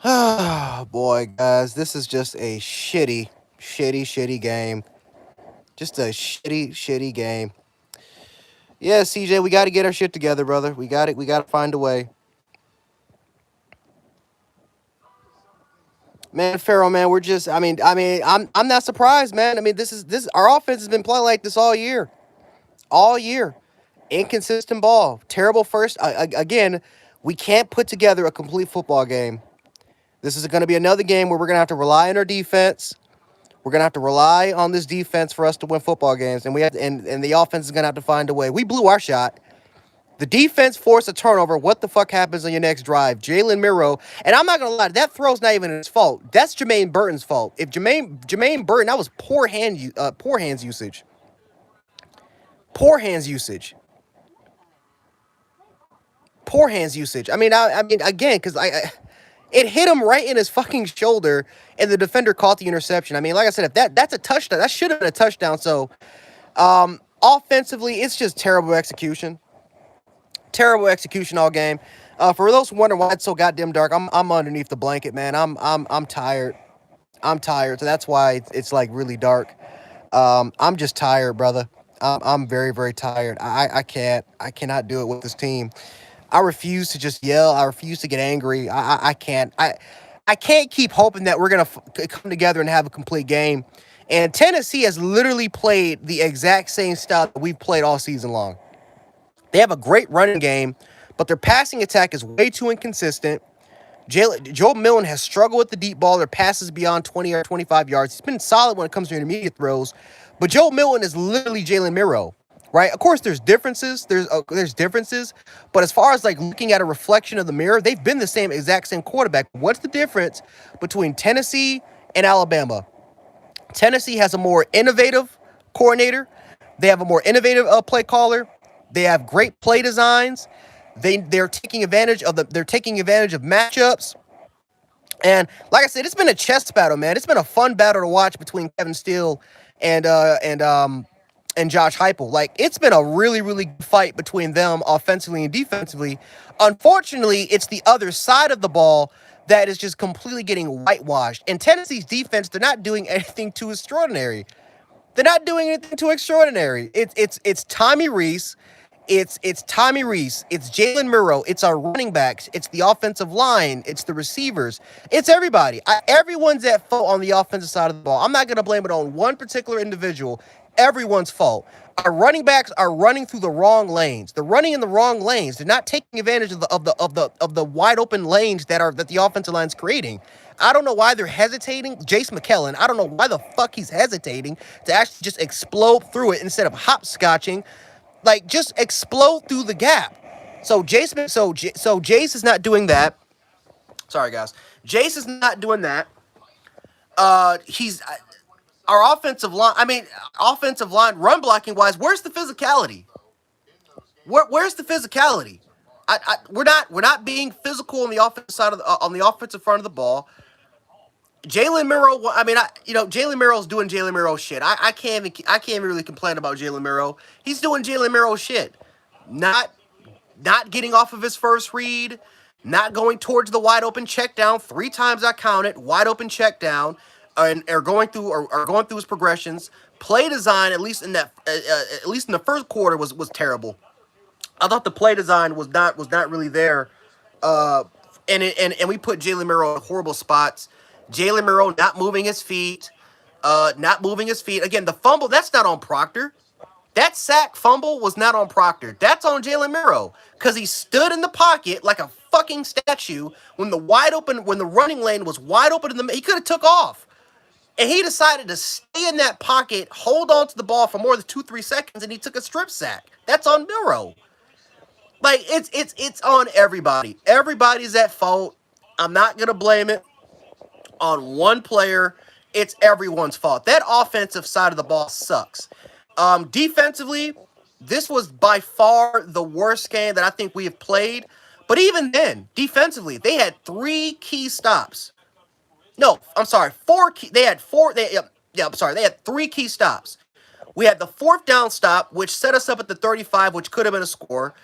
Oh boy, guys, this is just a shitty game. Just a shitty game. Yeah, CJ, we got to get our shit together, brother. We got it. We got to find a way. Man, Farrell, man, we're just. I'm not surprised, man. I mean, this. Our offense has been playing like this all year. Inconsistent ball, terrible first. Again, we can't put together a complete football game. This is going to be another game where we're going to have to rely on our defense. We're gonna have to rely on this defense for us to win football games, and we have to, and the offense is gonna have to find a way. We blew our shot. The defense forced a turnover. What the fuck happens on your next drive? Jalen Miro, and I'm not gonna lie, that throw's not even his fault. That's Jermaine Burton's fault. If Jermaine Burton, that was poor hands usage. Poor hands usage. Poor hands usage. I mean again, because it hit him right in his fucking shoulder, and the defender caught the interception. I mean, like I said, if that's a touchdown, that should have been a touchdown. So offensively, it's just terrible execution. Terrible execution all game. For those who wonder why it's so goddamn dark, I'm underneath the blanket, man. I'm tired. I'm tired, so that's why it's like really dark. I'm just tired, brother. I'm very tired. I cannot do it with this team. I refuse to just yell. I refuse to get angry. I can't. I can't keep hoping that we're gonna come together and have a complete game. And Tennessee has literally played the exact same style that we've played all season long. They have a great running game, but their passing attack is way too inconsistent. Joe Millen has struggled with the deep ball. Their passes beyond 20 or 25 yards. He's been solid when it comes to intermediate throws, but Joe Millen is literally Jalen Miro, right? Of course, there's differences. There's differences, but as far as like looking at a reflection of the mirror, they've been the exact same quarterback. What's the difference between Tennessee and Alabama? Tennessee has a more innovative coordinator. They have a more innovative play caller. They have great play designs. They're taking advantage of matchups. And like I said, it's been a chess battle, man. It's been a fun battle to watch between Kevin Steele and Josh Heupel. Like it's been a really good fight between them offensively and defensively. Unfortunately, it's the other side of the ball that is just completely getting whitewashed. And Tennessee's defense, they're not doing anything too extraordinary. They're not doing anything too extraordinary. It's Tommy Reese. It's Tommy Reese. It's Jalen Miro. It's our running backs. It's the offensive line. It's the receivers. It's everybody. Everyone's at fault on the offensive side of the ball. I'm not going to blame it on one particular individual. Everyone's fault. Our running backs are running through the wrong lanes. They're running in the wrong lanes. They're not taking advantage of the wide open lanes that the offensive line's creating. I don't know why they're hesitating. Jace McKellen, I don't know why the fuck he's hesitating to actually just explode through it instead of hopscotching. Like just explode through the gap. So Jace is not doing that. Sorry guys. Jace is not doing that. He's our offensive line. I mean, offensive line run blocking wise. Where's the physicality? Where's the physicality? We're not being physical on the offensive side of on the offensive front of the ball. Jalen Miro, I mean, Jalen Miro's doing Jalen Miro shit. I can't even really complain about Jalen Miro. He's doing Jalen Miro shit. Not not getting off of his first read, not going towards the wide open check down. 3 times I counted, wide open check down, and are going through his progressions. Play design, at least in the first quarter, was terrible. I thought the play design was not really there. And we put Jalen Miro in horrible spots. Jalen Miro not moving his feet, not moving his feet. Again, the fumble, that's not on Proctor. That sack fumble was not on Proctor. That's on Jalen Miro. Because he stood in the pocket like a fucking statue when when the running lane was wide open he could have took off. And he decided to stay in that pocket, hold on to the ball for more than 2-3 seconds, and he took a strip sack. That's on Miro. Like it's on everybody. Everybody's at fault. I'm not gonna blame it on one player. It's everyone's fault. That offensive side of the ball sucks. Defensively, this was by far the worst game that I think we have played. But even then, defensively, they had three key stops. No, I'm sorry, four key. They had four. I'm sorry, they had three key stops. We had the fourth down stop, which set us up at the 35, which could have been a score.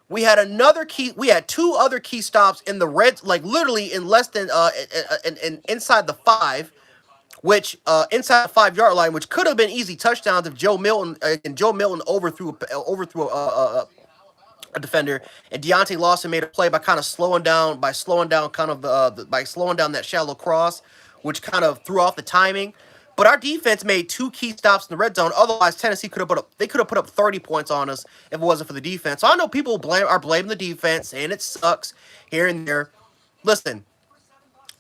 We had another key. We had two other key stops in the red, like literally in less than inside the five, which inside the 5 yard line, which could have been easy touchdowns if Joe Milton overthrew a defender, and Deontay Lawson made a play by kind of slowing down kind of by slowing down that shallow cross, which kind of threw off the timing. But our defense made two key stops in the red zone. Otherwise, Tennessee could have put up 30 points on us if it wasn't for the defense. So I know people are blaming the defense, and it sucks here and there. Listen,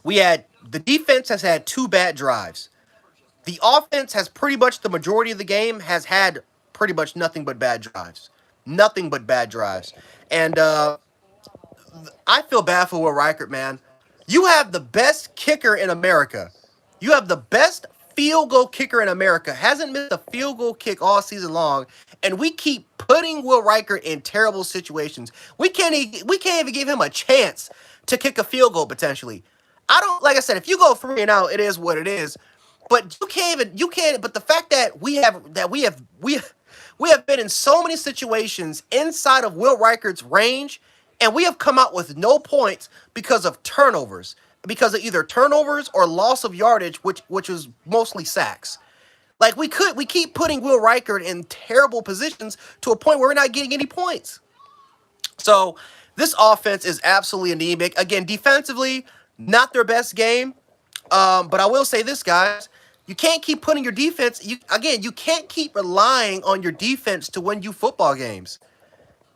the defense has had two bad drives. The offense has pretty much the majority of the game has had pretty much nothing but bad drives. Nothing but bad drives. And I feel bad for Will Reichert, man. You have the best kicker in America. You have the best field goal kicker in America. Hasn't missed a field goal kick all season long. And we keep putting Will Reichert in terrible situations. We can't even give him a chance to kick a field goal potentially. I don't like I said, if you go 3-0, it is what it is. But but the fact that we have been in so many situations inside of Will Reichert's range, and we have come out with no points because of turnovers. Because of either turnovers or loss of yardage, which was mostly sacks. Like we keep putting Will Reichert in terrible positions to a point where we're not getting any points. So this offense is absolutely anemic. Again, defensively, not their best game. But I will say this, guys. You can't keep putting your defense. You can't keep relying on your defense to win you football games.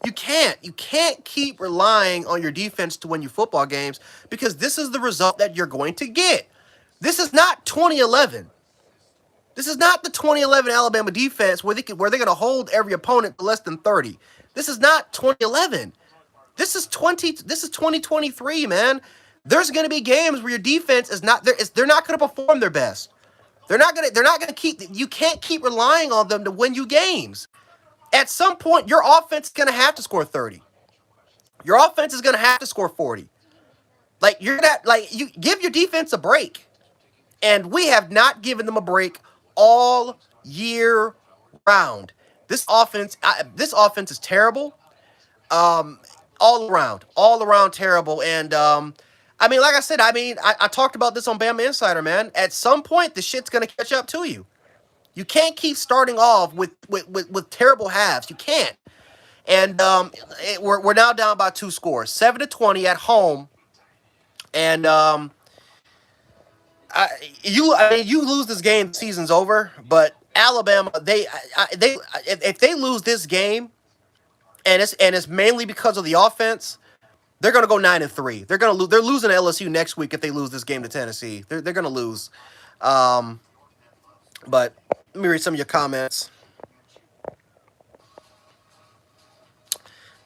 You can't. You can't keep relying on your defense to win you football games because this is the result that you're going to get. This is not 2011. This is not the 2011 Alabama defense where they're going to hold every opponent to less than 30. This is not 2011. This is 2023, man. There's going to be games where your defense is not there. They're not going to perform their best. They're not going to keep. You can't keep relying on them to win you games. At some point, your offense is going to have to score 30. Your offense is going to have to score 40. You give your defense a break. And we have not given them a break all year round. This offense is terrible. All around terrible. And like I said, I talked about this on Bama Insider, man. At some point, the shit's gonna catch up to you. You can't keep starting off with terrible halves. You can't. And we're now down by 2 scores, 7-20 at home. And you lose this game, season's over. But Alabama, if they lose this game, and it's mainly because of the offense, they're gonna go 9-3. They're losing to LSU next week if they lose this game to Tennessee. They're gonna lose. But let me read some of your comments.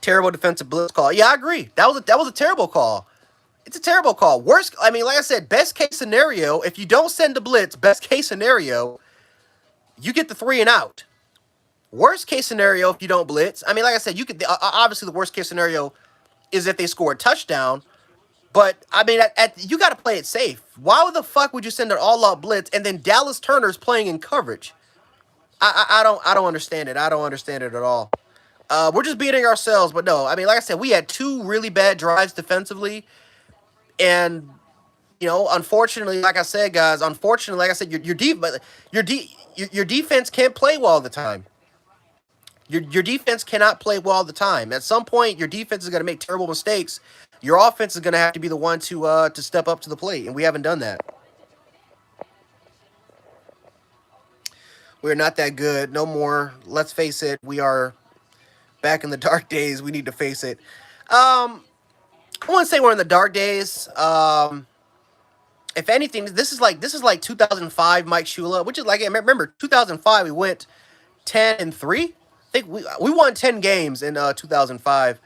Terrible defensive blitz call. Yeah, I agree. That was a terrible call. It's a terrible call. Worst, like I said, best case scenario, if you don't send the blitz, best case scenario, you get the 3 and out. Worst case scenario, if you don't blitz, like I said, you could obviously the worst case scenario is if they score a touchdown. But you got to play it safe. Why the fuck would you send an all-out blitz and then Dallas Turner's playing in coverage? I don't understand it. I don't understand it at all. We're just beating ourselves, but no. Like I said, we had 2 really bad drives defensively, and unfortunately, like I said, guys, your defense can't play well all the time. Your defense cannot play well all the time. At some point, your defense is going to make terrible mistakes. Your offense is going to have to be the one to step up to the plate, and we haven't done that. We're not that good. No more. Let's face it. We are back in the dark days. We need to face it. I wouldn't say we're in the dark days. If anything, this is like 2005 Mike Shula, which is like, remember 2005 we went 10-3. I think we won 10 games in 2005.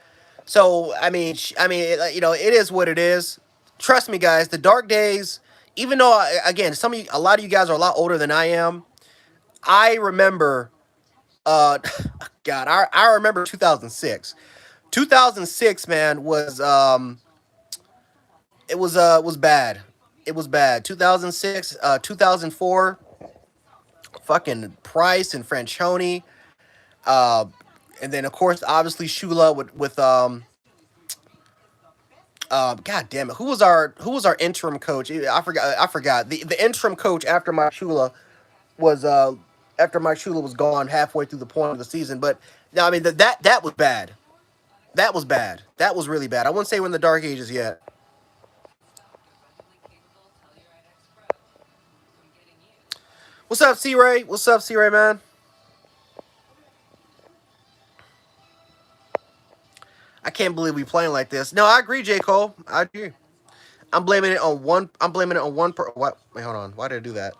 So it is what it is. Trust me, guys. The dark days. Even though again, a lot of you guys are a lot older than I am. I remember. God, I remember 2006. 2006, man, was bad. It was bad. 2006, 2004, fucking Price and Franchione, uh, and then of course obviously Shula with God damn it, who was our interim coach? I forgot the interim coach was uh after Mike Shula was gone halfway through the point of the season. But no, I mean that was bad. That was bad. That was really bad. I wouldn't say we're in the dark ages yet. What's up, C Ray? What's up, C Ray, man? I can't believe we playing like this. No, I agree, J Cole. I agree. I'm blaming it on one. I'm blaming it on one. What? Wait, hold on. Why did I do that?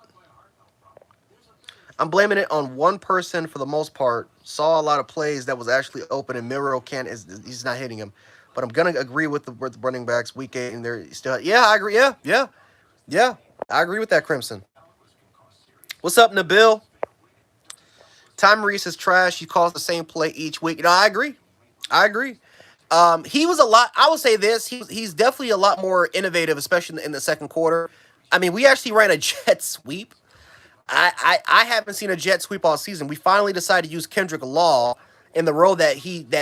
I'm blaming it on one person for the most part. Saw a lot of plays that was actually open, and Miro can't. He's not hitting him. But I'm gonna agree with the running backs. Week 8, and they're still. Yeah, I agree. Yeah, yeah, yeah. I agree with that, Crimson. What's up, Nabil? Tom Reese is trash. He calls the same play each week. No, I agree. I agree. He was a lot. I would say this. He's definitely a lot more innovative, especially in the second quarter. I mean, we actually ran a jet sweep. I haven't seen a jet sweep all season. We finally decided to use Kendrick Law in the role that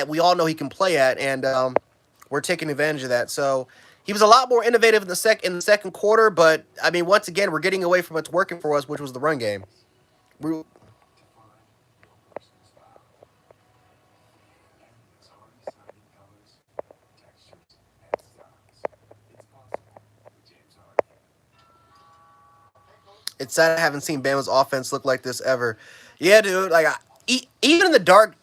we all know he can play at, and we're taking advantage of that. So he was a lot more innovative in the second quarter. But I mean, once again, we're getting away from what's working for us, which was the run game. We, it's sad I haven't seen Bama's offense look like this ever. Yeah, dude. Like even in the dark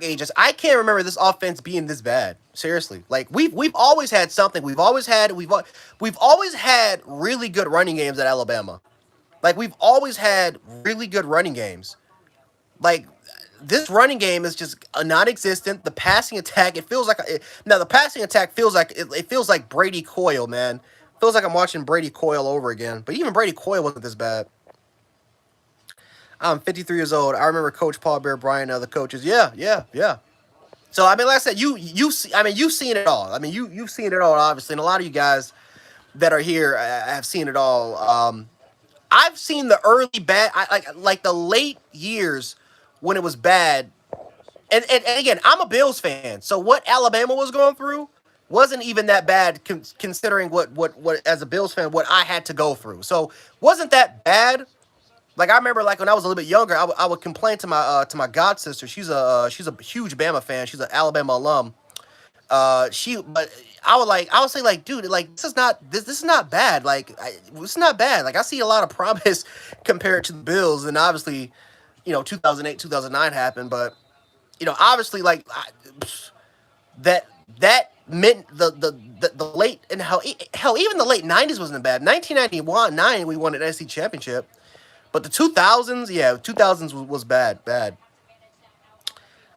ages, I can't remember this offense being this bad. Seriously, like we've always had something. We've always had really good running games at Alabama. Like we've always had really good running games. Like this running game is just non-existent. The passing attack, it feels like now the passing attack it feels like Brady Coyle, man. Feels like I'm watching Brady Coyle over again. But even Brady Coyle wasn't this bad. I'm 53 years old. I remember Coach Paul Bear Bryant and other coaches. Yeah, yeah, yeah. So I mean, like I said, I mean, you've seen it all. I mean, you've seen it all, obviously, and a lot of you guys that are here have seen it all. I've seen the early bad, like the late years when it was bad. And again, I'm a Bills fan, so what Alabama was going through wasn't even that bad considering what as a Bills fan what I had to go through. So wasn't that bad. Like I remember, like when I was a little bit younger, I would complain to my god sister. She's a huge Bama fan. She's an Alabama alum. But I would say like, dude, like this is not bad. Like it's not bad. Like I see a lot of promise compared to the Bills, and obviously, 2008, 2009 happened, but obviously, like that that meant the late and hell even the late '90s wasn't bad. 1991 nine we won an SEC championship. But the 2000s, yeah, 2000s was bad, bad.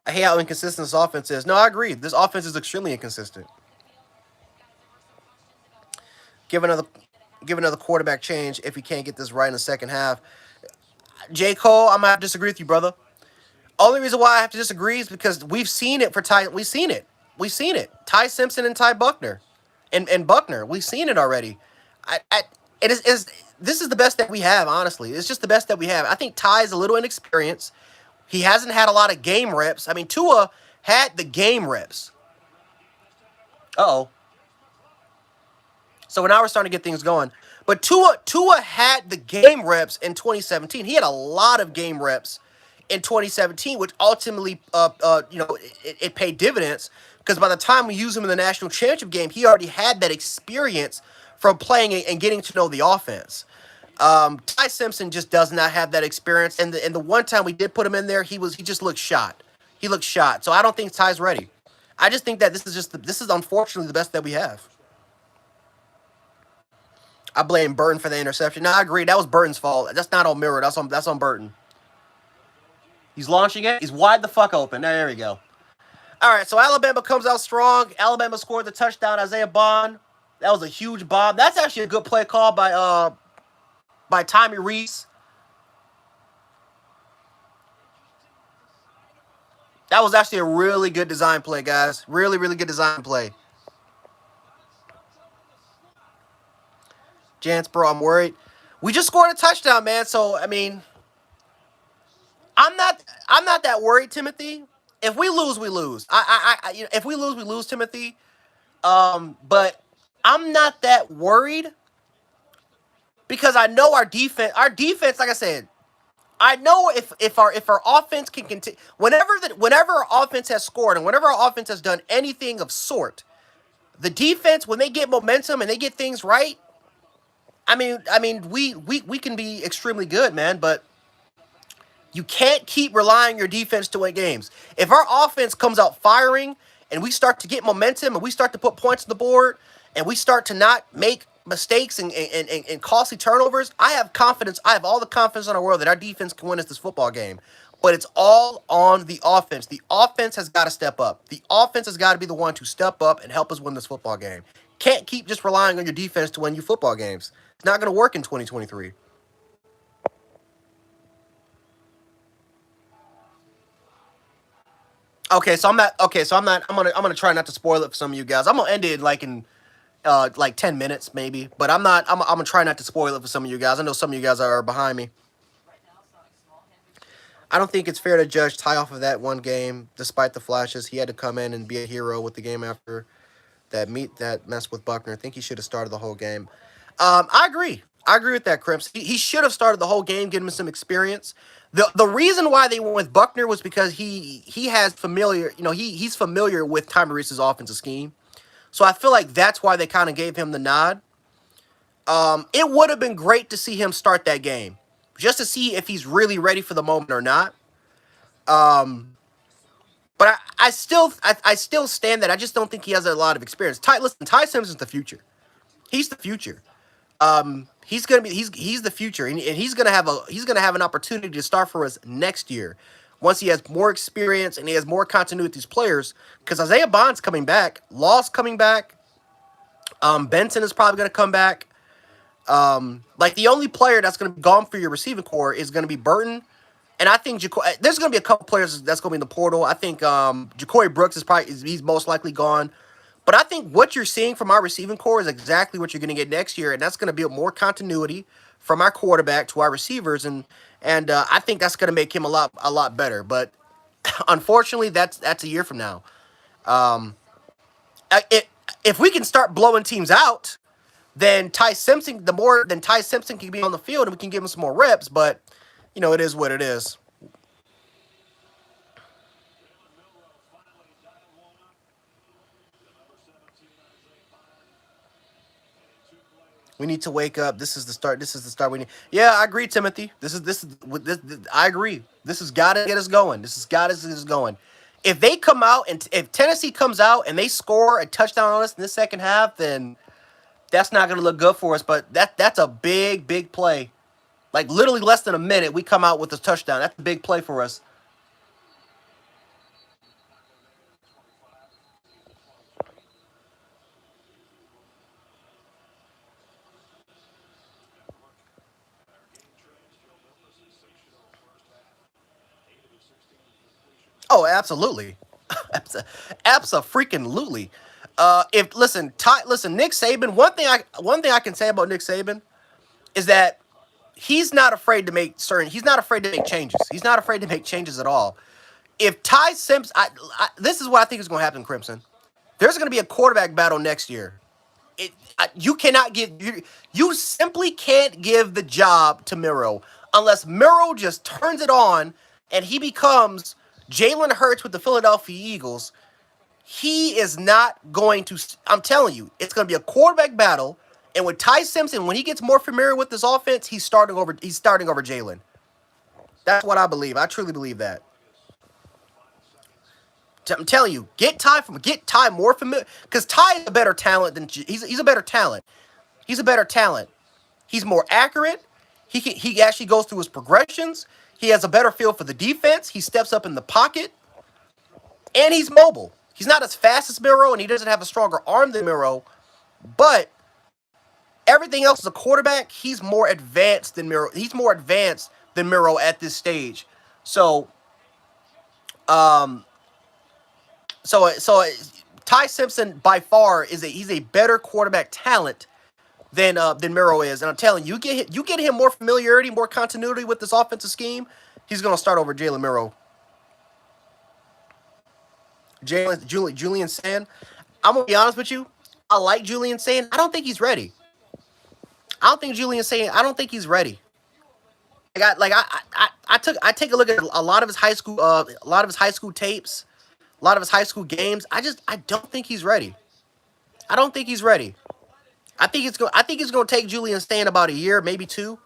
I hate how inconsistent this offense is. No, I agree. This offense is extremely inconsistent. Give another, give another quarterback change if he can't get this right in the second half. J. Cole, I'm gonna have to disagree with you, brother. Only reason why I have to disagree is because we've seen it for Ty. We've seen it. We've seen it. Ty Simpson and Ty Buckner, and Buckner. We've seen it already. I it is this is the best that we have. Honestly, it's just the best that we have. I think Ty is a little inexperienced. He hasn't had a lot of game reps. I mean, Tua had the game reps. Uh oh. So now we're starting to get things going. But Tua had the game reps in 2017. He had a lot of game reps in 2017, which ultimately, it paid dividends because by the time we use him in the national championship game, he already had that experience from playing it and getting to know the offense. Ty Simpson just does not have that experience, and the one time we did put him in there, he just looked shot. He looked shot. So I don't think Ty's ready. I just think that this is unfortunately the best that we have. I blame Burton for the interception. No, I agree. That was Burton's fault. That's not on Mirror. That's on Burton. He's launching it. He's wide the fuck open. There we go. All right, so Alabama comes out strong. Alabama scored the touchdown. Isaiah Bond. That was a huge bomb. That's actually a good play call by Tommy Reese. That was actually a really good design play, guys. Really, really good design play. Jance, bro, I'm worried. We just scored a touchdown, man. So I mean, I'm not that worried, Timothy. If we lose, we lose. If we lose, we lose, Timothy. But I'm not that worried because I know our defense. Our defense, like I said, I know if our offense can continue, whenever our offense has scored and whenever our offense has done anything of sort, the defense when they get momentum and they get things right, we can be extremely good, man. But you can't keep relying on your defense to win games. If our offense comes out firing and we start to get momentum and we start to put points on the board and we start to not make mistakes and costly turnovers, I have confidence. I have all the confidence in the world that our defense can win us this football game. But it's all on the offense. The offense has got to step up. The offense has got to be the one to step up and help us win this football game. Can't keep just relying on your defense to win you football games. It's not going to work in 2023. I'm gonna try not to spoil it for some of you guys. I'm gonna end it like in like 10 minutes maybe, but I'm gonna try not to spoil it for some of you guys. I know some of you guys are behind me. I don't think it's fair to judge Ty off of that one game, despite the flashes. He had to come in and be a hero with the game after that mess with Buckner. I think he should have started the whole game. I agree. I agree with that, Crimps. He should have started the whole game, getting him some experience. The reason why they went with Buckner was because he has familiar, he's familiar with Tyrese's offensive scheme. So I feel like that's why they kind of gave him the nod. It would have been great to see him start that game, just to see if he's really ready for the moment or not. Um, but I still stand that I just don't think he has a lot of experience. Ty Simpson's the future. He's the future. He's the future, and he's gonna have an opportunity to start for us next year, once he has more experience and he has more continuity with these players. Because Isaiah Bond's coming back, Law's coming back, Benson is probably gonna come back. Like the only player that's gonna be gone for your receiving core is gonna be Burton, and I think there's gonna be a couple players that's gonna be in the portal. I think Ja'Cory Brooks he's most likely gone. But I think what you're seeing from our receiving core is exactly what you're going to get next year, and that's going to be more continuity from our quarterback to our receivers, and I think that's going to make him a lot better. But unfortunately, that's a year from now. Um, if we can start blowing teams out, then Ty Simpson can be on the field and we can give him some more reps. But it is what it is. We need to wake up. This is the start. This is the start. We need. Yeah, I agree, Timothy. This. I agree. This has got to get us going. This has got to get us going. If they come out and if Tennessee comes out and they score a touchdown on us in the second half, then that's not going to look good for us. But that's a big play. Like literally less than a minute, we come out with a touchdown. That's a big play for us. Oh, absolutely. Abso-freaking-lutely. If listen, Nick Saban. One thing I can say about Nick Saban is that he's not afraid to make certain. He's not afraid to make changes. He's not afraid to make changes at all. If Ty Simpson, this is what I think is going to happen, Crimson. There's going to be a quarterback battle next year. You cannot you simply can't give the job to Miro unless Miro just turns it on and he becomes Jalen Hurts with the Philadelphia Eagles. He is not going to. I'm telling you, it's going to be a quarterback battle. And with Ty Simpson, when he gets more familiar with this offense, he's starting over Jalen. That's what I believe. I truly believe that. I'm telling you, get Ty more familiar because Ty is a better talent than he's a better talent. He's a better talent. He's more accurate. He actually goes through his progressions. He has a better feel for the defense. He steps up in the pocket, and he's mobile. He's not as fast as Miro, and he doesn't have a stronger arm than Miro. But everything else as a quarterback, he's more advanced than Miro. He's more advanced than Miro at this stage. So Ty Simpson by far he's a better quarterback talent than Miro is, and I'm telling you, you get him more familiarity, more continuity with this offensive scheme, he's gonna start over Jalen Miro. Julian Sand. I'm gonna be honest with you. I like Julian Sand. I don't think he's ready. I don't think Julian Sand. I don't think he's ready. I take a look at a lot of his high school tapes, a lot of his high school games. I don't think he's ready. I don't think he's ready. I think it's going to take Julian Sand about a year, maybe two.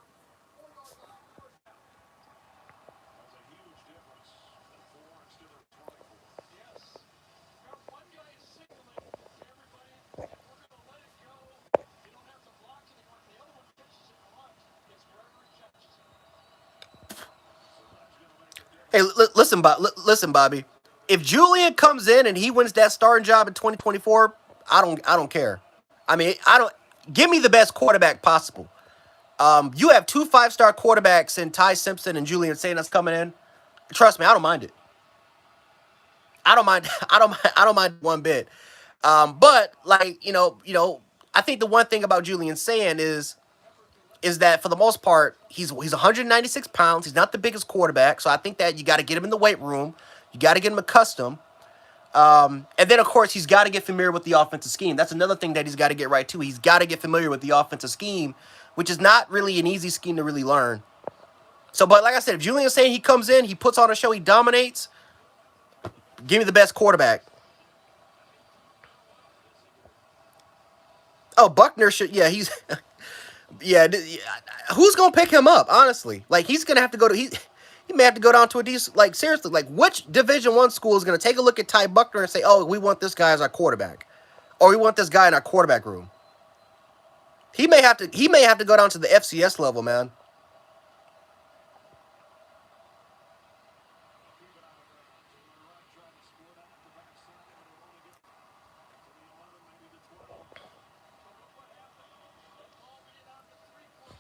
Hey, listen, Bobby. If Julian comes in and he wins that starting job in 2024, I don't care. I mean, I don't give me the best quarterback possible. You have two five-star quarterbacks in Ty Simpson and Julian Sand that's coming in. Trust me, I don't mind it. I don't mind. I don't mind one bit. But like I think the one thing about Julian Sand is that for the most part he's 196 pounds. He's not the biggest quarterback, so I think that you got to get him in the weight room. You got to get him accustomed. And then of course he's got to get familiar with the offensive scheme. That's another thing that he's got to get right too. He's got to get familiar with the offensive scheme, which is not really an easy scheme to really learn. So, but like I said, if Julian's saying he comes in, he puts on a show, he dominates, give me the best quarterback. Oh, Buckner should, yeah, he's, yeah, who's gonna pick him up? Honestly, like he's gonna have to go to he may have to go down to a decent, like seriously, like which Division I school is gonna take a look at Ty Buckner and say, oh, we want this guy as our quarterback, or we want this guy in our quarterback room. He may have to go down to the FCS level, man.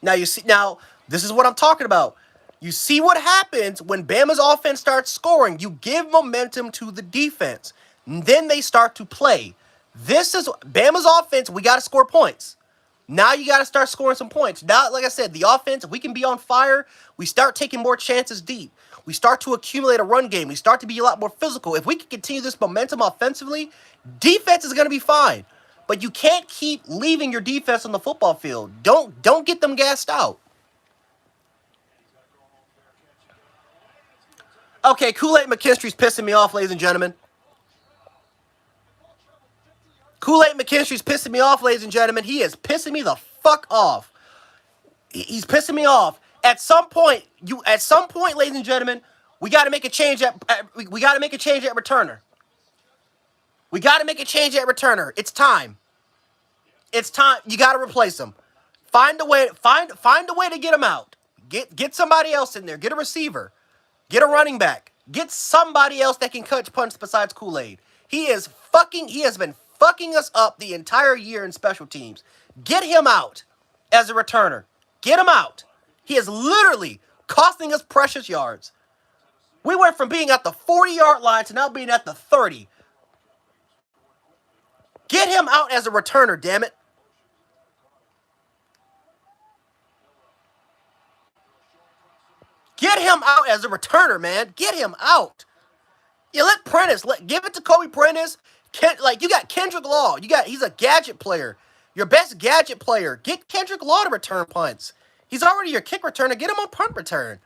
Now you see, now this is what I'm talking about. You see what happens when Bama's offense starts scoring. You give momentum to the defense. And then they start to play. This is Bama's offense. We got to score points. Now you got to start scoring some points. Now, like I said, the offense, we can be on fire. We start taking more chances deep. We start to accumulate a run game. We start to be a lot more physical. If we can continue this momentum offensively, defense is going to be fine. But you can't keep leaving your defense on the football field. Don't get them gassed out. Okay, Kool-Aid McKinstry's pissing me off, ladies and gentlemen. Kool-Aid McKinstry's pissing me off, ladies and gentlemen. He is pissing me the fuck off. He's pissing me off. At some point, ladies and gentlemen, we got to make a change we got to make a change at returner. We got to make a change at returner. It's time. It's time. You got to replace him. Find a way to get him out. Get somebody else in there. Get a receiver. Get a running back. Get somebody else that can catch punch besides Kool-Aid. He has been fucking us up the entire year in special teams. Get him out as a returner. Get him out. He is literally costing us precious yards. We went from being at the 40-yard line to now being at the 30. Get him out as a returner, damn it. Get him out as a returner, man. Get him out. You let Prentice, give it to Kobe Prentice. You got Kendrick Law. He's a gadget player. Your best gadget player. Get Kendrick Law to return punts. He's already your kick returner. Get him on punt return.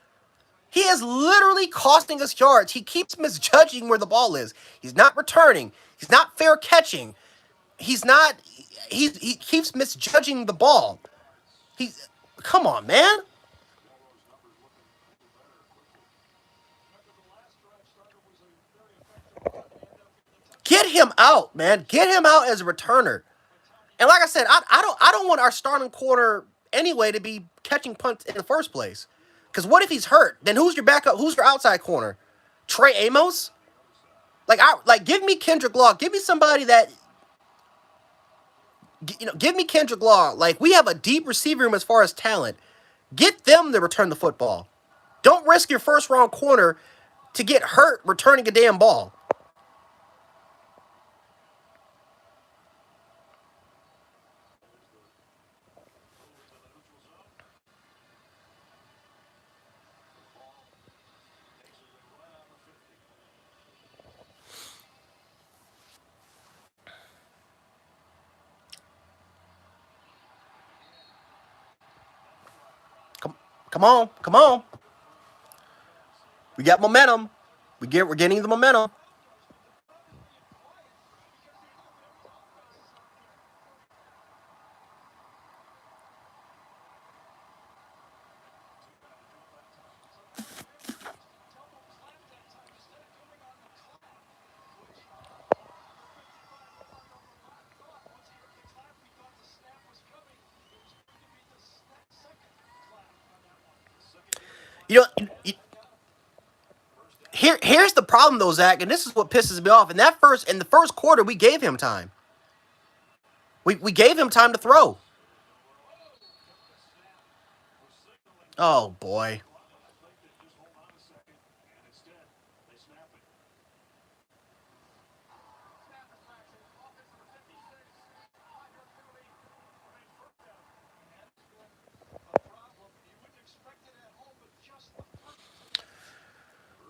He is literally costing us yards. He keeps misjudging where the ball is. He's not returning. He's not fair catching. He's not. He keeps misjudging the ball. Come on, man. Get him out, man. Get him out as a returner. And like I said, I don't want our starting corner anyway to be catching punts in the first place. Because what if he's hurt? Then who's your backup? Who's your outside corner? Trey Amos? Give me Kendrick Law. Give me somebody that give me Kendrick Law. Like, we have a deep receiver room as far as talent. Get them to return the football. Don't risk your first round corner to get hurt returning a damn ball. Come on, come on. We got momentum. We're getting the momentum. You know, here's the problem though, Zach, and this is what pisses me off. In the first quarter, we gave him time. We gave him time to throw. Oh boy.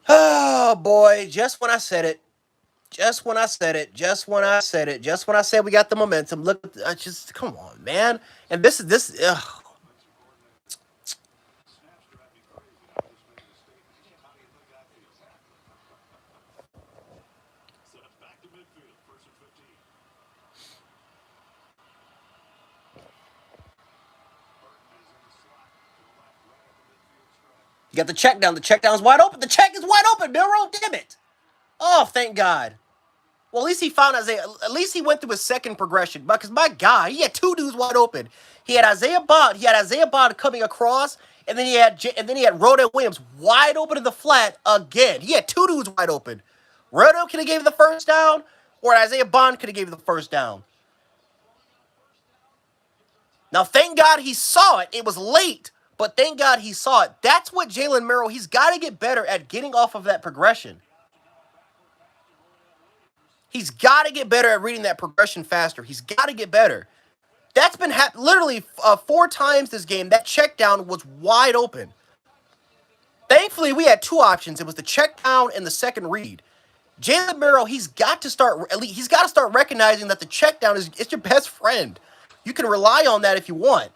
Oh boy. Just when I said it. Just when I said it. Just when I said it. Just when I said we got the momentum. Look, I just come on, man. And this. Ugh. You got the check down. The check down's wide open. The check is wide open. Milrow, damn it. Oh, thank God. Well, at least he found Isaiah. At least he went through his second progression. Because my God, he had two dudes wide open. He had Isaiah Bond. He had Isaiah Bond coming across, and then he had Rodell Williams wide open in the flat again. He had two dudes wide open. Rodell could have gave the first down, or Isaiah Bond could have gave the first down. Now, thank God he saw it. It was late, but thank God he saw it. That's what Jalen Merrill. He's got to get better at getting off of that progression. He's got to get better at reading that progression faster. He's got to get better. That's been literally four times this game. That check down was wide open. Thankfully, we had two options. It was the check down and the second read. Jalen Merrill, he's got to start recognizing that the check down is it's your best friend. You can rely on that if you want.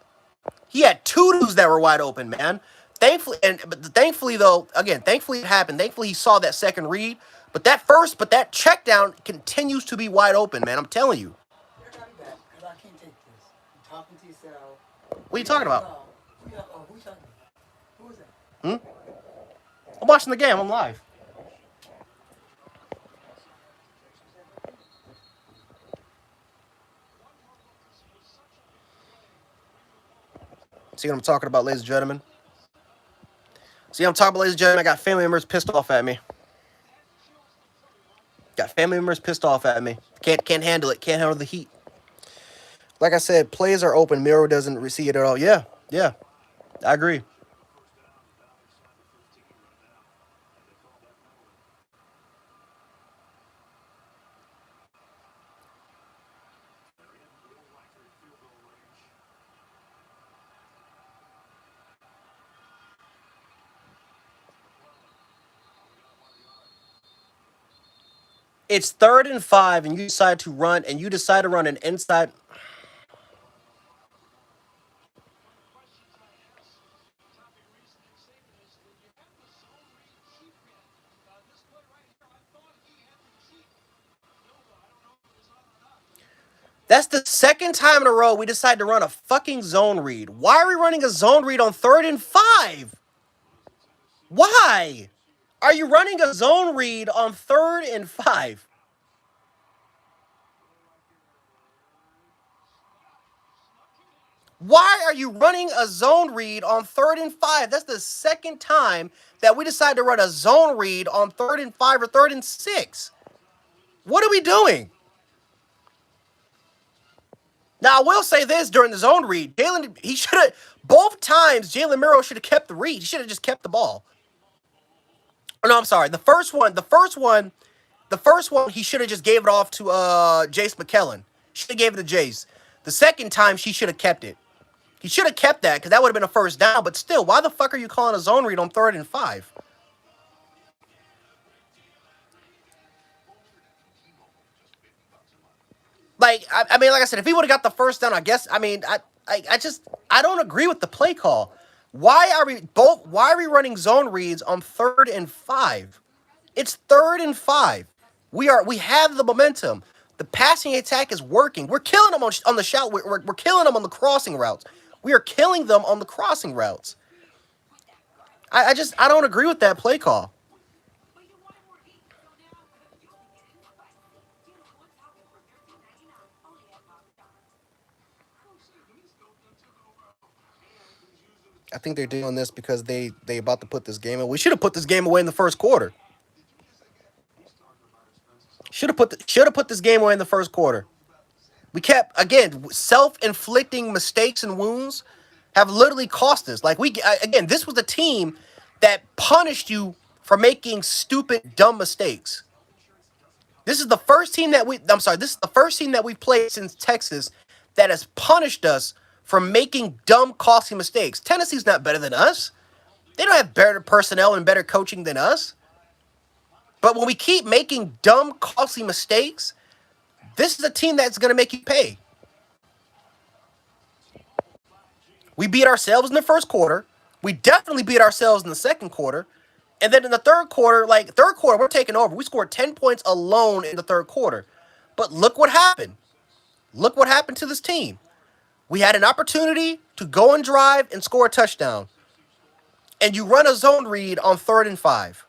He had two dudes that were wide open, man. Thankfully though, again, thankfully it happened. Thankfully he saw that second read. But that check down continues to be wide open, man. I'm telling you. What are you talking about? Hmm? I'm watching the game. I'm live. See what I'm talking about, ladies and gentlemen? See what I'm talking about, ladies and gentlemen? I got family members pissed off at me. Got family members pissed off at me. Can't handle it. Can't handle the heat. Like I said, plays are open. Miro doesn't see it at all. Yeah, yeah. I agree. It's 3rd and 5, and you decide to run an inside. That's the second time in a row we decide to run a fucking zone read. Why are we running a zone read on 3rd and 5? Why? Are you running a zone read on 3rd and 5? Why are you running a zone read on 3rd and 5? That's the second time that we decide to run a zone read on 3rd and 5 or 3rd and 6. What are we doing? Now, I will say this during the zone read. He should have, both times, Jalen Miro should have kept the read. He should have just kept the ball. Oh, no, I'm sorry. The first one, he should have just gave it off to Jace McKellen. Should have gave it to Jace. The second time, she should have kept it. He should have kept that because that would have been a first down. But still, why the fuck are you calling a zone read on 3rd and 5? Like, I mean, like I said, if he would have got the first down, I guess, I mean, I don't agree with the play call. Why are we running zone reads on 3rd and 5? It's 3rd and 5. We have the momentum. The passing attack is working. We're killing them on the shout. We're killing them on the crossing routes. We are killing them on the crossing routes. I don't agree with that play call. I think they're doing this because they about to put this game away. We should have put this game away in the first quarter. Should have put this game away in the first quarter. We kept again self-inflicting mistakes and wounds have literally cost us. Like again, this was a team that punished you for making stupid, dumb mistakes. This is the first team that we. I'm sorry. This is the first team that we've played since Texas that has punished us for making dumb, costly mistakes. Tennessee's not better than us. They don't have better personnel and better coaching than us. But when we keep making dumb, costly mistakes, this is a team that's going to make you pay. We beat ourselves in the first quarter. We definitely beat ourselves in the second quarter. And then in the third quarter, we're taking over. We scored 10 points alone in the third quarter. But look what happened. Look what happened to this team. We had an opportunity to go and drive and score a touchdown. And you run a zone read on 3rd and 5.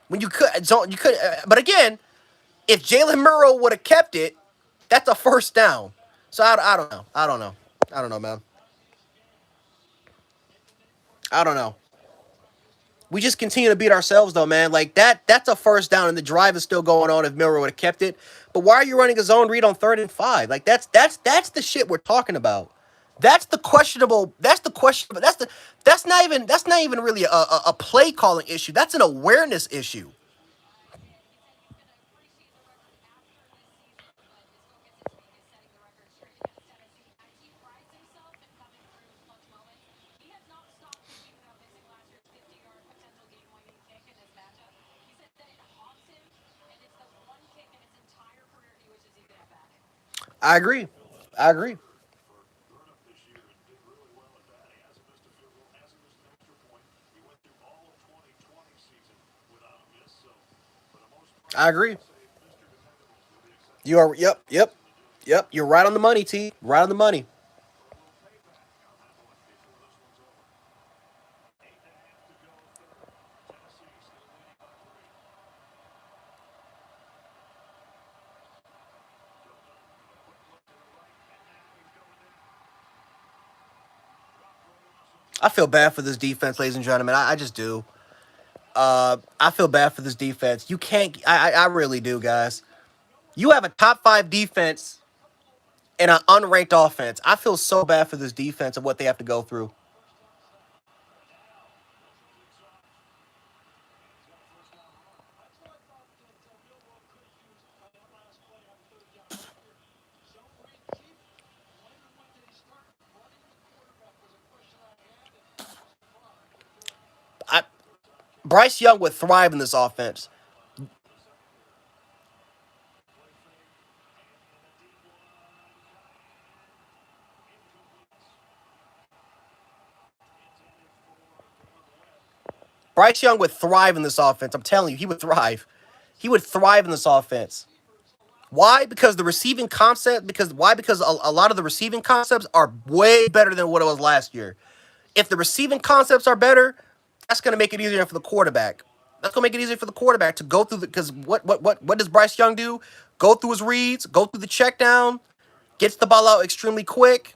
When you could, but again, if Jalen Murrow would have kept it, that's a first down. So I don't know. I don't know. I don't know, man. I don't know. We just continue to beat ourselves though, man. Like that's a first down and the drive is still going on if Miller would have kept it. But why are you running a zone read on 3rd and 5? Like that's the shit we're talking about. That's the questionable. That's the questionable. That's not even really a play calling issue. That's an awareness issue. I agree. I agree. I agree. You are. Yep. Yep. Yep. You're right on the money, T. Right on the money. I feel bad for this defense, ladies and gentlemen. I just do. I feel bad for this defense. You can't. I really do, guys. You have a top 5 defense and an unranked offense. I feel so bad for this defense and what they have to go through. I, Bryce Young would thrive in this offense. Bryce Young would thrive in this offense. I'm telling you, he would thrive. He would thrive in this offense. Why? Because the receiving concept. Because why? Because a lot of the receiving concepts are way better than what it was last year. If the receiving concepts are better, that's going to make it easier for the quarterback. That's going to make it easier for the quarterback to go through the. Because what does Bryce Young do? Go through his reads, go through the check down, gets the ball out extremely quick.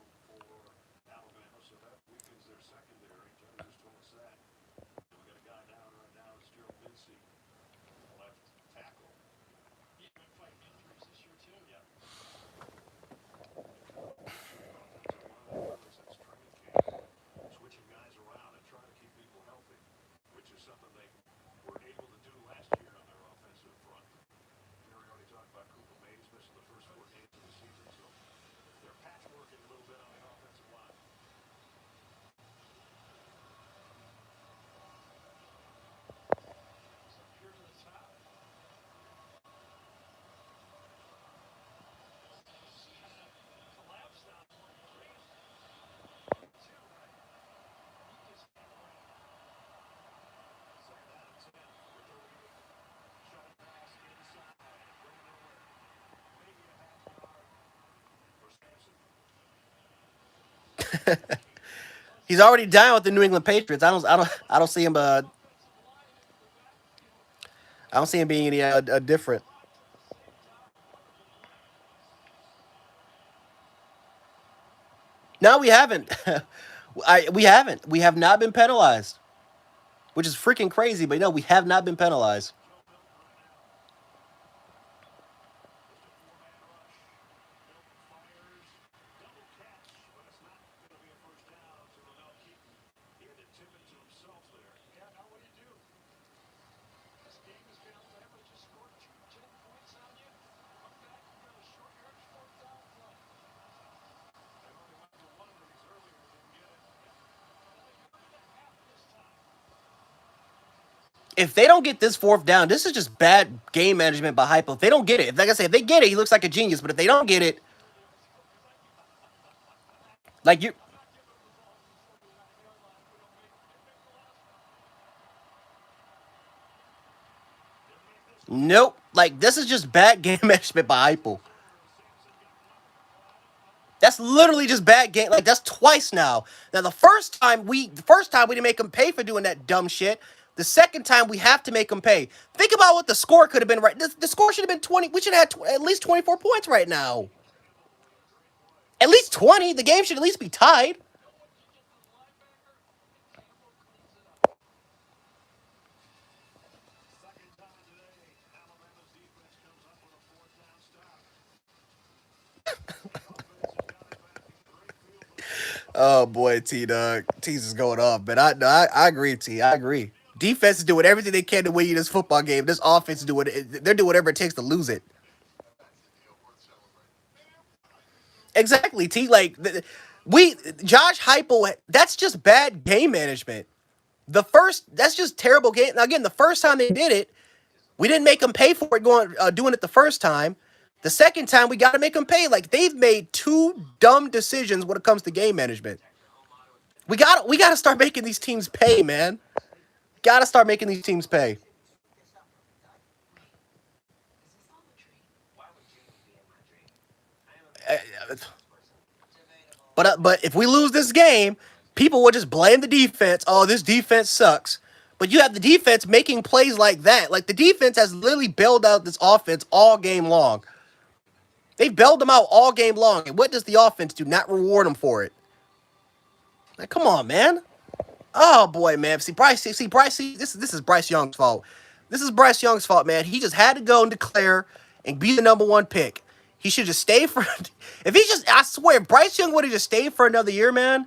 He's already down with the New England Patriots. I don't see him. I don't see him being any different. No, we haven't. We haven't. We have not been penalized, which is freaking crazy. But no, we have not been penalized. If they don't get this fourth down, this is just bad game management by Hypo. If they don't get it, like I said, if they get it, he looks like a genius. But if they don't get it, like you, nope. Like this is just bad game management by Hypo. That's literally just bad game. Like that's twice now. Now the first time we didn't make him pay for doing that dumb shit. The second time we have to make him pay. Think about what the score could have been. Right, the score should have been 20. We should have had at least 24 points right now. At least 20. The game should at least be tied. Oh boy, T Dog, T's is going off, but I agree, T. I agree. Defense is doing everything they can to win you this football game. This offense is doing they're doing whatever it takes to lose it. Exactly, T. Like we Josh Heupel, that's just bad game management. That's just terrible game. Now again, the first time they did it, we didn't make them pay for it doing it the first time. The second time, we got to make them pay. Like they've made two dumb decisions when it comes to game management. We got to start making these teams pay, man. Got to start making these teams pay. But if we lose this game, people will just blame the defense. Oh, this defense sucks. But you have the defense making plays like that. Like the defense has literally bailed out this offense all game long. They've bailed them out all game long. And what does the offense do? Not reward them for it. Like, come on, man. Oh boy, man. This is Bryce Young's fault. This is Bryce Young's fault, man. He just had to go and declare and be the number one pick. He should just stay for. If he just, I swear, if Bryce Young would have just stayed for another year, man.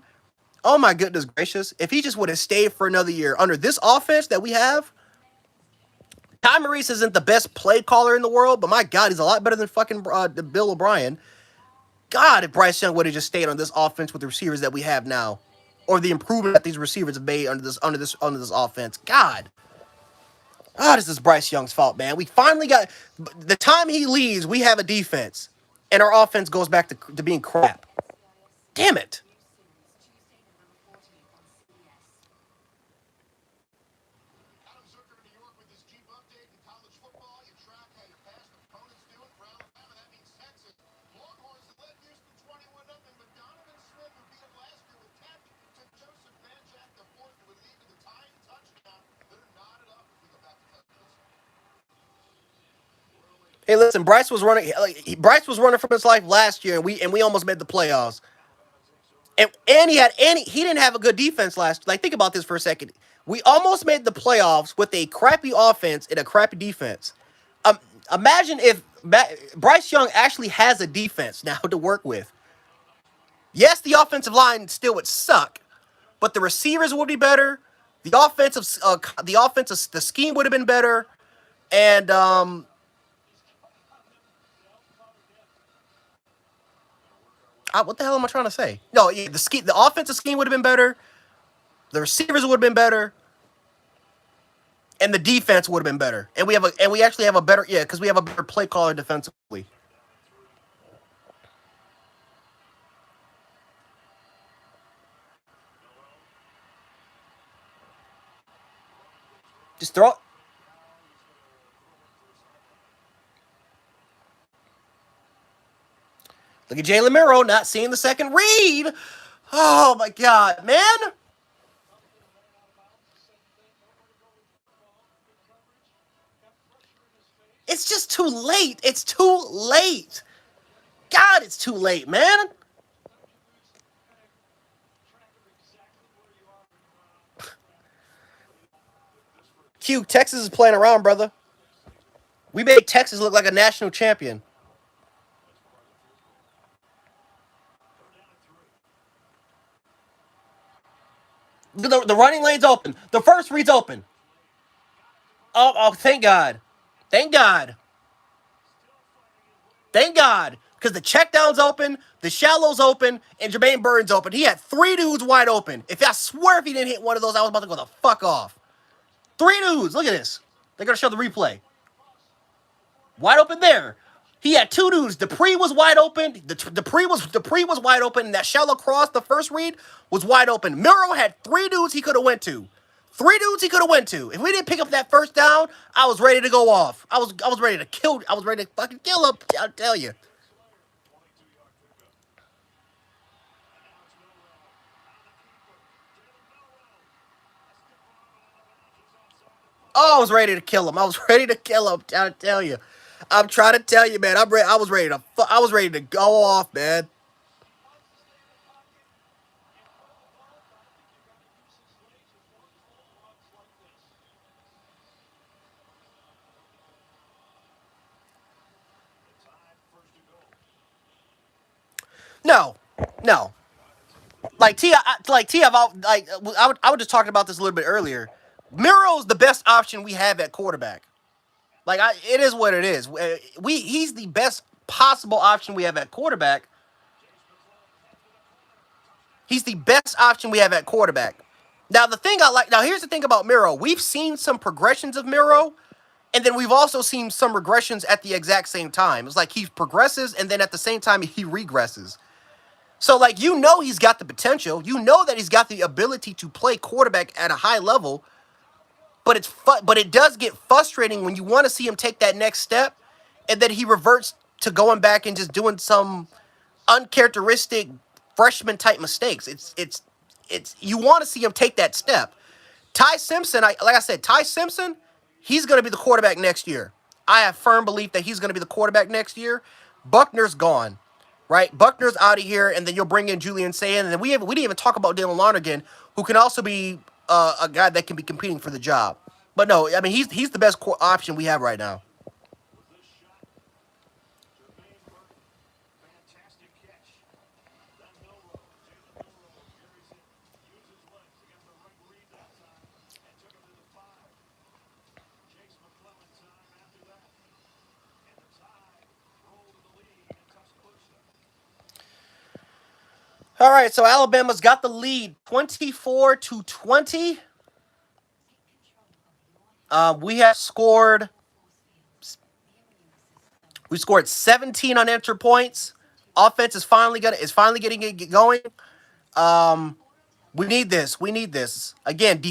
Oh my goodness gracious! If he just would have stayed for another year under this offense that we have, Ty Maurice isn't the best play caller in the world, but my God, he's a lot better than fucking Bill O'Brien. God, if Bryce Young would have just stayed on this offense with the receivers that we have now, or the improvement that these receivers have made under this offense, God. Ah, this is Bryce Young's fault, man. We finally got the time he leaves, we have a defense, and our offense goes back to being crap. Damn it. Hey, listen, Bryce was running from his life last year, and we almost made the playoffs. And he didn't have a good defense last. Like think about this for a second. We almost made the playoffs with a crappy offense and a crappy defense. Um, Imagine if Bryce Young actually has a defense now to work with. Yes, the offensive line still would suck, but the receivers would be better. The scheme would have been better, and what the hell am I trying to say? No, yeah, the offensive scheme would have been better. The receivers would have been better, and the defense would have been better. And we actually have a better because we have a better play caller defensively. Just throw. Look at Jalen Miro not seeing the second read. Oh my God, man! It's just too late. It's too late. God, it's too late, man. Q, Texas is playing around, brother. We made Texas look like a national champion. The running lane's open. The first read's open. Oh, thank God. Thank God. Thank God. Because the check down's open, the shallow's open, and Jermaine Burton's open. He had three dudes wide open. If I swear if he didn't hit one of those, I was about to go the fuck off. Three dudes. Look at this. They're going to show the replay. Wide open there. He had two dudes. Dupree was wide open. Dupree was wide open. And that shallow cross, the first read, was wide open. Miro had three dudes he could have went to. Three dudes he could have went to. If we didn't pick up that first down, I was ready to go off. I was ready to kill. I was ready to fucking kill him. I'll tell you. Oh, I was ready to kill him. I was ready to kill him. I'll tell you. I'm trying to tell you, man. I was ready to. I was ready to go off, man. No, no. I was just talking about this a little bit earlier. Miro's the best option we have at quarterback. It is what it is. He's the best possible option we have at quarterback. He's the best option we have at quarterback. Now here's the thing about Miro. We've seen some progressions of Miro, and then we've also seen some regressions at the exact same time. It's like he progresses, and then at the same time he regresses. So he's got the potential. You know that he's got the ability to play quarterback at a high level, but it does get frustrating when you want to see him take that next step, and then he reverts to going back and just doing some uncharacteristic freshman type mistakes. It's you want to see him take that step. Ty Simpson, like I said, Ty Simpson, he's going to be the quarterback next year. I have firm belief that he's going to be the quarterback next year. Buckner's gone, right? Buckner's out of here, and then you'll bring in Julian Sayin, and then we didn't even talk about Dylan Lonergan, who can also be a guy that can be competing for the job. But no, I mean he's the best option we have right now. All right, so Alabama's got the lead, 24-20. We have scored. We scored 17 unanswered points. Offense is finally getting it going. We need this. We need this again.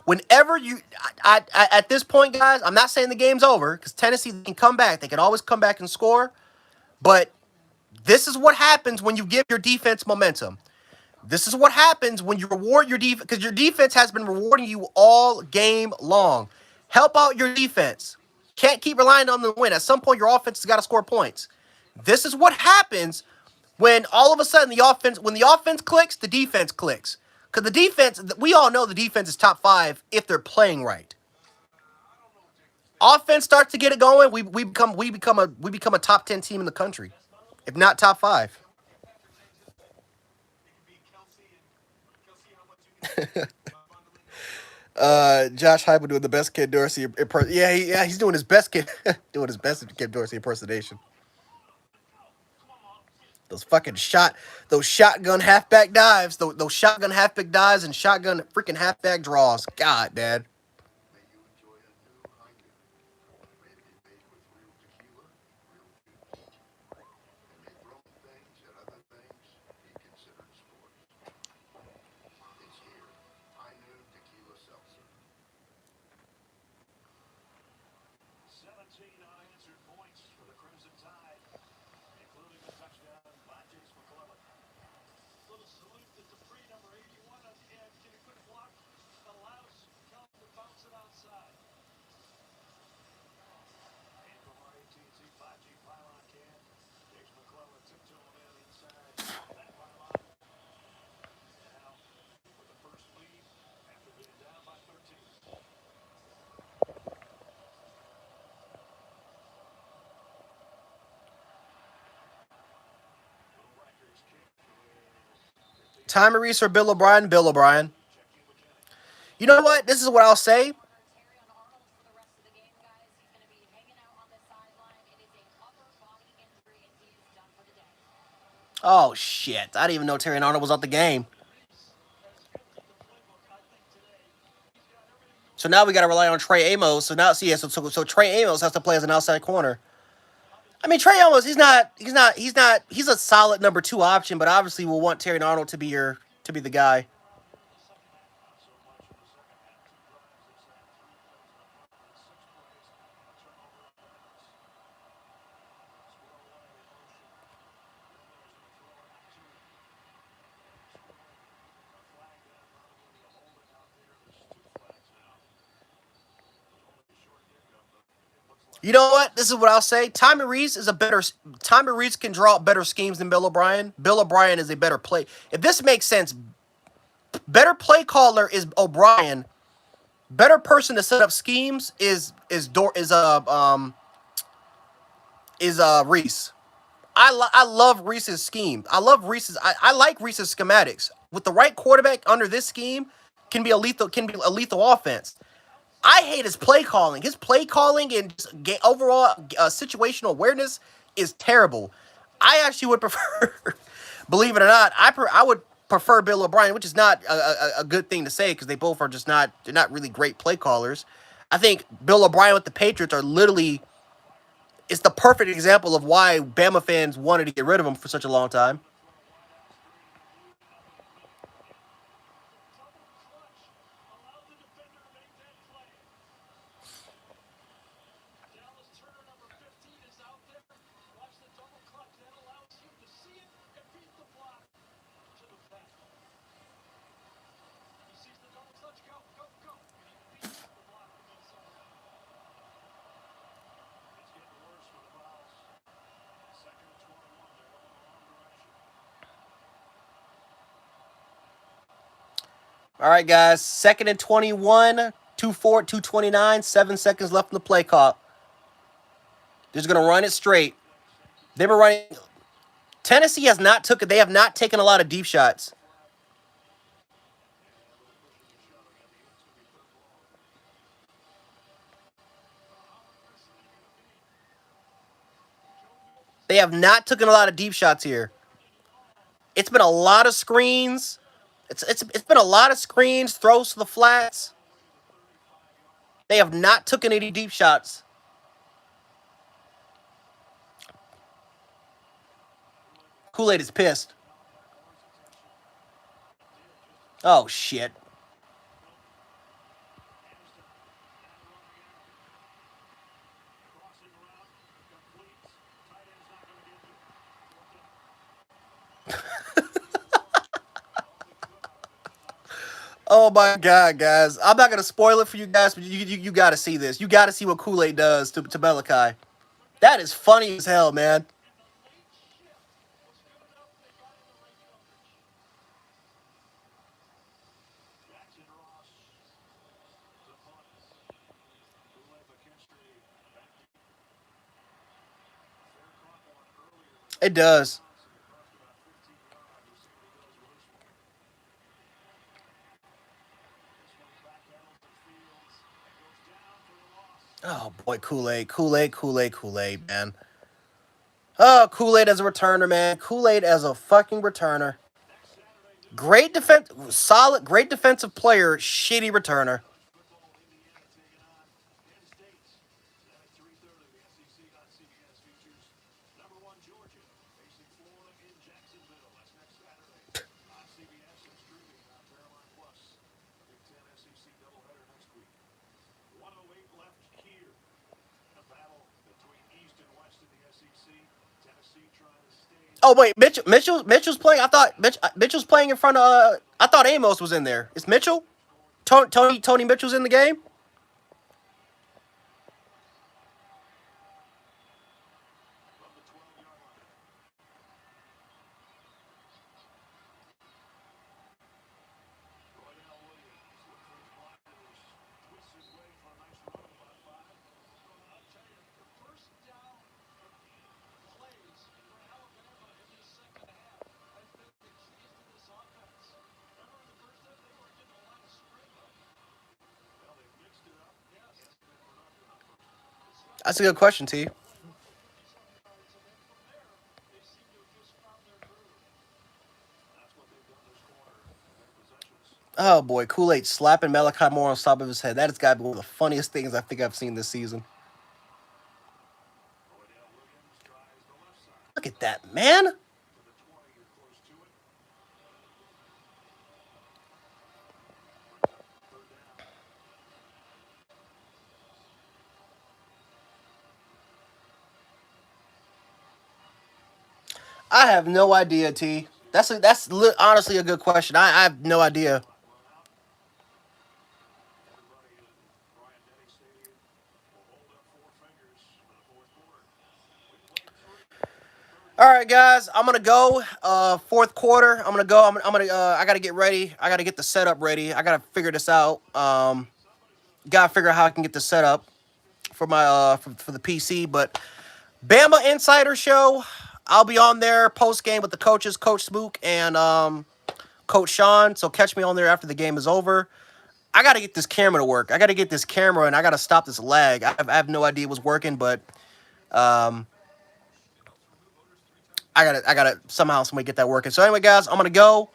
Whenever at this point, guys, I'm not saying the game's over because Tennessee can come back. They can always come back and score. But this is what happens when you give your defense momentum. This is what happens when you reward your defense because your defense has been rewarding you all game long. Help out your defense. Can't keep relying on the win. At some point, your offense has got to score points. This is what happens when all of a sudden when the offense clicks, the defense clicks. Because the defense, we all know the defense is top five if they're playing right. Offense starts to get it going, we become a top 10 team in the country, if not top five. Josh Heupel doing the best Kid Dorsey yeah, he's doing his best kid doing his best Kid Dorsey impersonation. Those fucking those shotgun halfback dives, those shotgun halfback dives and shotgun freaking halfback draws. God, man. Tyrese or Bill O'Brien? Bill O'Brien. You know what? This is what I'll say. Oh shit! I didn't even know Terry Arnold was out the game. So now we got to rely on Trey Amos. So now, see, yeah, so Trey Amos has to play as an outside corner. I mean, Trey Amos, he's a solid number two option, but obviously we'll want Terry Arnold to be the guy. You know what? This is what I'll say. Tommy Reese is a better. Tommy Reese can draw up better schemes than Bill O'Brien. Bill O'Brien is a better play. If this makes sense, better play caller is O'Brien. Better person to set up schemes is Reese. I love Reese's scheme. I love Reese's. I like Reese's schematics. With the right quarterback under this scheme, can be a lethal offense. I hate his play calling. His play calling and overall situational awareness is terrible. I actually would prefer, believe it or not, I would prefer Bill O'Brien, which is not a good thing to say because they both are just not they're not really great play callers. I think Bill O'Brien with the Patriots are literally it's the perfect example of why Bama fans wanted to get rid of him for such a long time. All right, guys. Second and 21, 2-4, 7 seconds left in the play clock. They're just gonna run it straight. They were running. Tennessee has not took it. They have not taken a lot of deep shots. They have not taken a lot of deep shots here. It's been a lot of screens. It's been a lot of screens, throws to the flats. They have not taken any deep shots. Kool-Aid is pissed. Oh shit. Oh my god, guys. I'm not gonna spoil it for you guys, but you gotta see this. You gotta see what Kool-Aid does to Belikai. That is funny as hell, man. It does. Oh boy, Kool-Aid, Kool-Aid, Kool-Aid, Kool-Aid, man. Oh, Kool-Aid as a returner, man. Kool-Aid as a fucking returner. Great defense, solid, great defensive player, shitty returner. Oh wait, Mitchell's playing. I thought Mitchell's playing in front of. I thought Amos was in there. Is Mitchell? Tony Mitchell's in the game. That's a good question, T. Oh boy, Kool Aid slapping Malachi Moore on top of his head. That has got to be one of the funniest things I think I've seen this season. Look at that, man. I have no idea, T. Honestly a good question. I have no idea. All right, guys, I'm gonna go. Fourth quarter, I'm gonna go. I'm gonna. I gotta get ready. I gotta get the setup ready. I gotta figure this out. Gotta figure out how I can get the setup for my for the PC. But Bama Insider Show, I'll be on there post game with the coaches, Coach Spook and Coach Sean. So catch me on there after the game is over. I gotta get this camera to work. I gotta get this camera and I gotta stop this lag. I have no idea it was working, but um, I gotta somehow somebody get that working. So anyway, guys, I'm gonna go.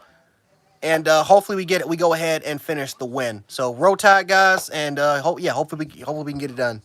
And hopefully we get it. We go ahead and finish the win. So roll tide, guys, and hopefully we can get it done.